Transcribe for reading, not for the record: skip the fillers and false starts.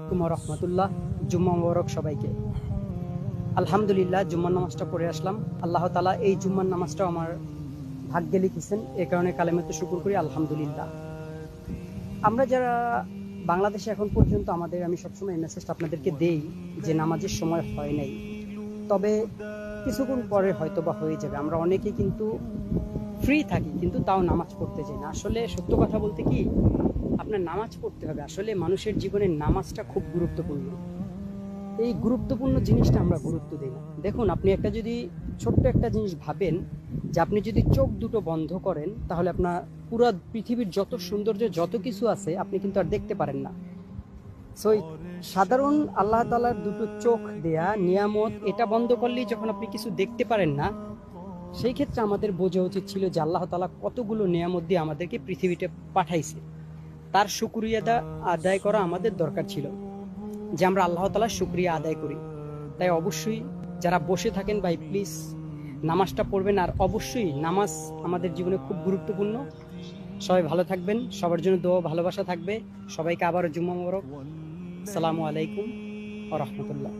আলাইকুম ওয়া রাহমাতুল্লাহ। জুম্মা মোবারক সবাইকে। আলহামদুলিল্লাহ, জুম্মার নামাজটা পড়ে আসলাম। আল্লাহ তাআলা এই জুম্মার নামাজটা আমার ভাগ্যে লিখেছেন, এ কারণে কালেমাতে শুকর করি আলহামদুলিল্লাহ। আমরা যারা বাংলাদেশে এখন পর্যন্ত আমি সবসময় এই মেসেজটা আপনাদেরকে দেই যে নামাজের সময় হয় নাই, তবে কিছুক্ষণ পরে হয়তো বা হয়ে যাবে। আমরা অনেকেই কিন্তু ফ্রি থাকি, কিন্তু তাও নামাজ পড়তে যাই না। আসলে সত্য কথা বলতে কি, আপনার নামাজ পড়তে হবে। আসলে মানুষের জীবনে নামাজটা খুব গুরুত্বপূর্ণ। এই গুরুত্বপূর্ণ জিনিসটা আমরা গুরুত্ব দিই না। দেখুন, আপনি যদি ছোট্ট একটা জিনিস ভাবেন, যে আপনি যদি চোখ দুটো বন্ধ করেন, তাহলে আপনার পুরো পৃথিবীর যত সৌন্দর্য যত কিছু আছে আপনি কিন্তু আর দেখতে পারেন না। সো সাধারণ আল্লাহ তাআলার দুটো চোখ দেয়া নিয়ামত, এটা বন্ধ করলেই যখন আপনি কিছু দেখতে পারেন না, সেই ক্ষেত্রে আমাদের বোঝা উচিত ছিল যে আল্লাহ তাআলা কতগুলো নিয়ামত দিয়ে আমাদেরকে পৃথিবীতে পাঠাইছে। তার শুকরিয়া আদায় করা আমাদের দরকার ছিল, যে আমরা আল্লাহ তাআলার শুকরিয়া আদায় করি। তাই অবশ্যই যারা বসে থাকেন ভাই, প্লিজ নামাজটা পড়বেন। আর অবশ্যই নামাজ আমাদের জীবনে খুব গুরুত্বপূর্ণ। সবাই ভালো থাকবেন, সবার জন্য দোয়া ভালোবাসা থাকবে। সবাইকে আবারও জুম্মা মোবারক। আসসালামু আলাইকুম ওয়া রাহমাতুল্লাহ।